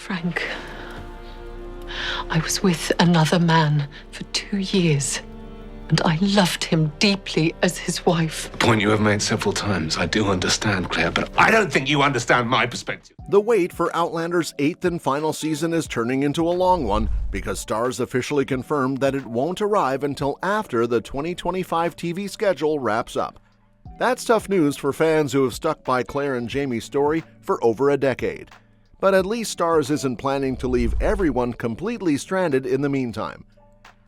Frank, I was with another man for 2 years, and I loved him deeply as his wife. A point you have made several times. I do understand, Claire, but I don't think you understand my perspective. The wait for Outlander's 8th and final season is turning into a long one because Starz officially confirmed that it won't arrive until after the 2025 TV schedule wraps up. That's tough news for fans who have stuck by Claire and Jamie's story for over a decade. But at least Starz isn't planning to leave everyone completely stranded in the meantime.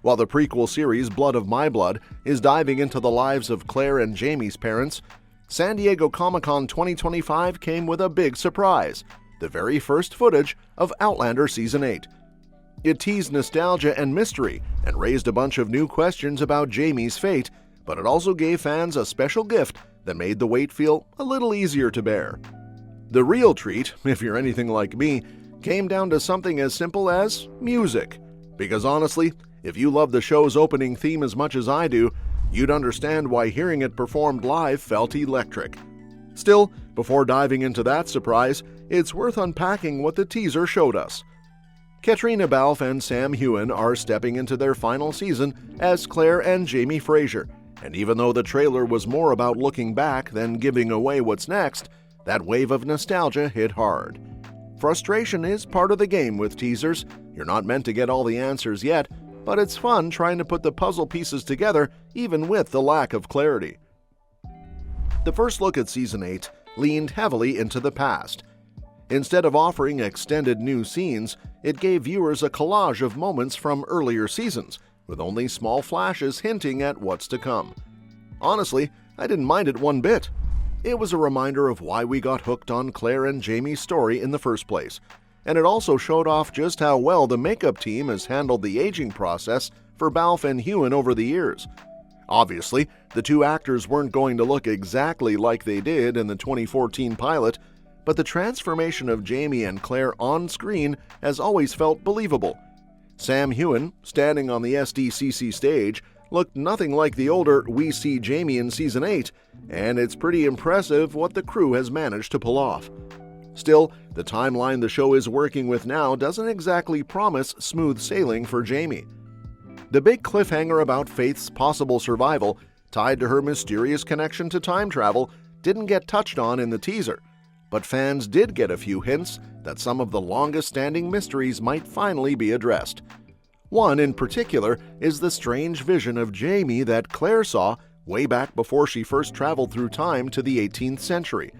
While the prequel series Blood of My Blood is diving into the lives of Claire and Jamie's parents, San Diego Comic-Con 2025 came with a big surprise: the very first footage of Outlander Season 8. It teased nostalgia and mystery and raised a bunch of new questions about Jamie's fate, but it also gave fans a special gift that made the wait feel a little easier to bear. The real treat, if you're anything like me, came down to something as simple as music. Because honestly, if you love the show's opening theme as much as I do, you'd understand why hearing it performed live felt electric. Still, before diving into that surprise, it's worth unpacking what the teaser showed us. Caitriona Balfe and Sam Heughan are stepping into their final season as Claire and Jamie Fraser, and even though the trailer was more about looking back than giving away what's next, that wave of nostalgia hit hard. Frustration is part of the game with teasers. You're not meant to get all the answers yet, but it's fun trying to put the puzzle pieces together even with the lack of clarity. The first look at Season 8 leaned heavily into the past. Instead of offering extended new scenes, it gave viewers a collage of moments from earlier seasons, with only small flashes hinting at what's to come. Honestly, I didn't mind it one bit. It was a reminder of why we got hooked on Claire and Jamie's story in the first place, and it also showed off just how well the makeup team has handled the aging process for Balfe and Heughan over the years. Obviously, the two actors weren't going to look exactly like they did in the 2014 pilot, but the transformation of Jamie and Claire on screen has always felt believable. Sam Heughan, standing on the SDCC stage, looked nothing like the older We See Jamie in Season 8, and it's pretty impressive what the crew has managed to pull off. Still, the timeline the show is working with now doesn't exactly promise smooth sailing for Jamie. The big cliffhanger about Faith's possible survival, tied to her mysterious connection to time travel, didn't get touched on in the teaser, but fans did get a few hints that some of the longest-standing mysteries might finally be addressed. One in particular is the strange vision of Jamie that Claire saw way back before she first traveled through time to the 18th century.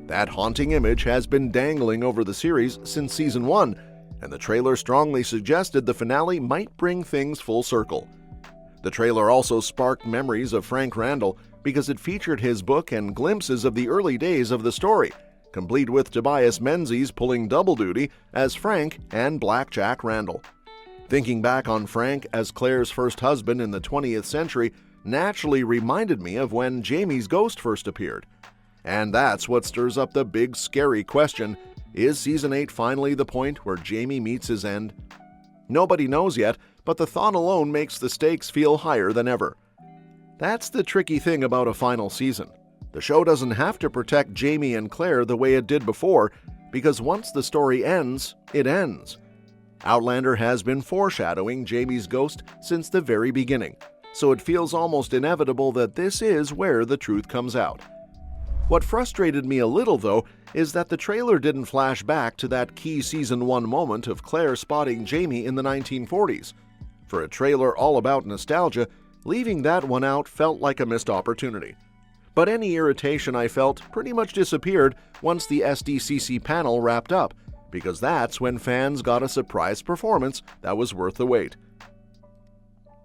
That haunting image has been dangling over the series since Season 1, and the trailer strongly suggested the finale might bring things full circle. The trailer also sparked memories of Frank Randall because it featured his book and glimpses of the early days of the story, complete with Tobias Menzies pulling double duty as Frank and Black Jack Randall. Thinking back on Frank as Claire's first husband in the 20th century naturally reminded me of when Jamie's ghost first appeared. And that's what stirs up the big scary question: is Season 8 finally the point where Jamie meets his end? Nobody knows yet, but the thought alone makes the stakes feel higher than ever. That's the tricky thing about a final season. The show doesn't have to protect Jamie and Claire the way it did before, because once the story ends, it ends. Outlander has been foreshadowing Jamie's ghost since the very beginning, so it feels almost inevitable that this is where the truth comes out. What frustrated me a little, though, is that the trailer didn't flash back to that key Season 1 moment of Claire spotting Jamie in the 1940s. For a trailer all about nostalgia, leaving that one out felt like a missed opportunity. But any irritation I felt pretty much disappeared once the SDCC panel wrapped up, because that's when fans got a surprise performance that was worth the wait.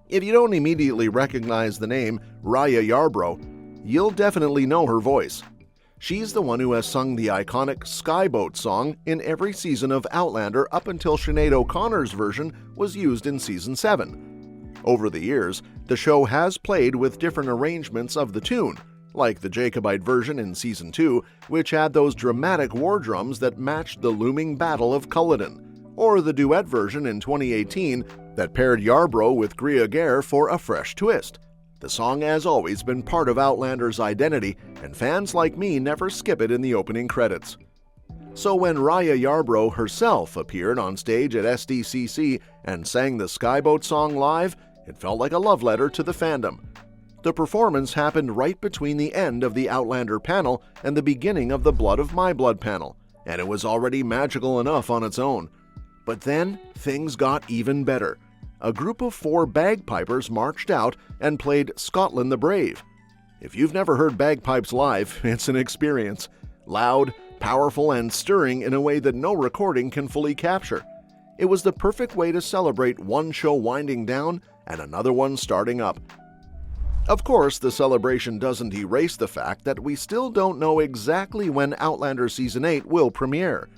If you don't immediately recognize the name Raya Yarbrough, you'll definitely know her voice. She's the one who has sung the iconic Skyboat song in every season of Outlander up until Sinead O'Connor's version was used in Season 7. Over the years, the show has played with different arrangements of the tune, like the Jacobite version in Season 2, which had those dramatic war drums that matched the looming Battle of Culloden, or the duet version in 2018 that paired Yarbrough with Grieg Gare for a fresh twist. The song has always been part of Outlander's identity, and fans like me never skip it in the opening credits. So when Raya Yarbrough herself appeared on stage at SDCC and sang the Skyboat song live, it felt like a love letter to the fandom. The performance happened right between the end of the Outlander panel and the beginning of the Blood of My Blood panel, and it was already magical enough on its own. But then things got even better. A group of 4 bagpipers marched out and played Scotland the Brave. If you've never heard bagpipes live, it's an experience. Loud, powerful, and stirring in a way that no recording can fully capture. It was the perfect way to celebrate one show winding down and another one starting up. Of course, the celebration doesn't erase the fact that we still don't know exactly when Outlander Season 8 will premiere.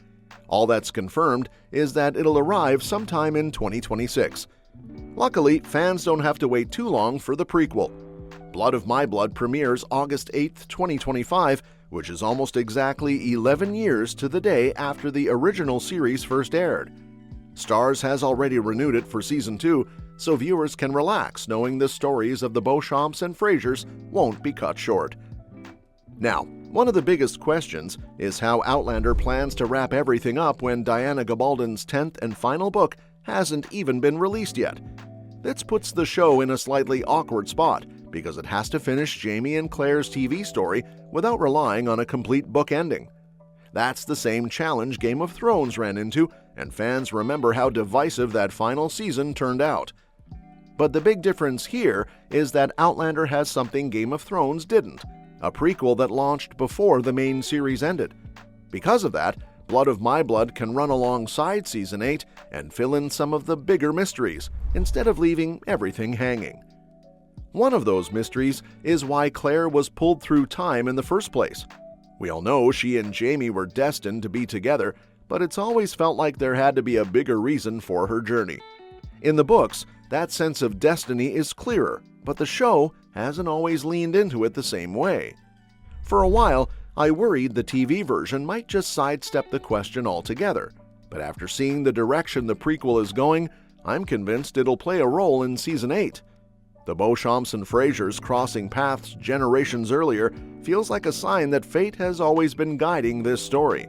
All that's confirmed is that it'll arrive sometime in 2026. Luckily, fans don't have to wait too long for the prequel. Blood of My Blood premieres August 8, 2025, which is almost exactly 11 years to the day after the original series first aired. Starz has already renewed it for Season 2, so viewers can relax knowing the stories of the Beauchamps and Frasers won't be cut short. Now, one of the biggest questions is how Outlander plans to wrap everything up when Diana Gabaldon's 10th and final book hasn't even been released yet. This puts the show in a slightly awkward spot because it has to finish Jamie and Claire's TV story without relying on a complete book ending. That's the same challenge Game of Thrones ran into, and fans remember how divisive that final season turned out. But the big difference here is that Outlander has something Game of Thrones didn't, a prequel that launched before the main series ended. Because of that, Blood of My Blood can run alongside Season 8 and fill in some of the bigger mysteries, instead of leaving everything hanging. One of those mysteries is why Claire was pulled through time in the first place. We all know she and Jamie were destined to be together, but it's always felt like there had to be a bigger reason for her journey. In the books, that sense of destiny is clearer, but the show hasn't always leaned into it the same way. For a while, I worried the TV version might just sidestep the question altogether, but after seeing the direction the prequel is going, I'm convinced it'll play a role in Season 8. The Beauchamps and Frasers crossing paths generations earlier feels like a sign that fate has always been guiding this story.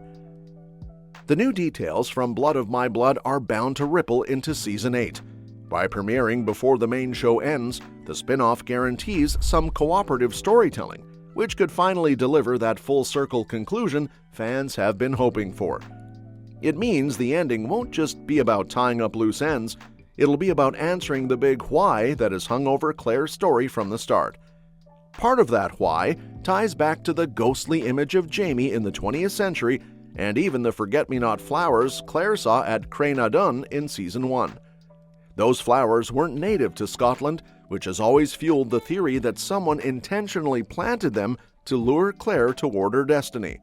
The new details from Blood of My Blood are bound to ripple into Season 8. By premiering before the main show ends, the spin-off guarantees some cooperative storytelling, which could finally deliver that full-circle conclusion fans have been hoping for. It means the ending won't just be about tying up loose ends, it'll be about answering the big why that has hung over Claire's story from the start. Part of that why ties back to the ghostly image of Jamie in the 20th century and even the forget-me-not flowers Claire saw at Craignadoon in Season 1. Those flowers weren't native to Scotland, which has always fueled the theory that someone intentionally planted them to lure Claire toward her destiny.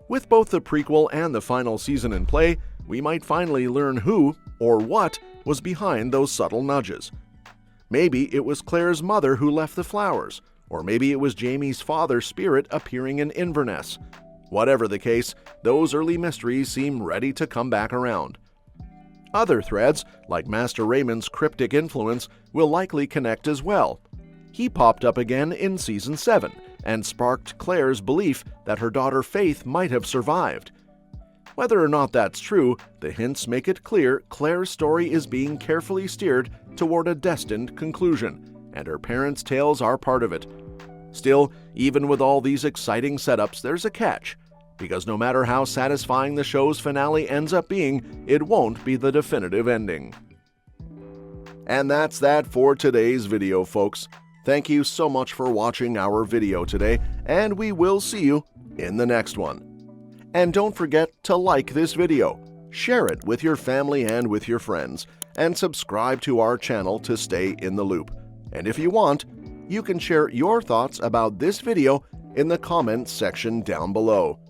With both the prequel and the final season in play, we might finally learn who, or what, was behind those subtle nudges. Maybe it was Claire's mother who left the flowers, or maybe it was Jamie's father's spirit appearing in Inverness. Whatever the case, those early mysteries seem ready to come back around. Other threads, like Master Raymond's cryptic influence, will likely connect as well. He popped up again in Season 7 and sparked Claire's belief that her daughter Faith might have survived. Whether or not that's true, the hints make it clear Claire's story is being carefully steered toward a destined conclusion, and her parents' tales are part of it. Still, even with all these exciting setups, there's a catch. Because no matter how satisfying the show's finale ends up being, it won't be the definitive ending. And that's that for today's video, folks. Thank you so much for watching our video today, and we will see you in the next one. And don't forget to like this video, share it with your family and with your friends, and subscribe to our channel to stay in the loop. And if you want, you can share your thoughts about this video in the comments section down below.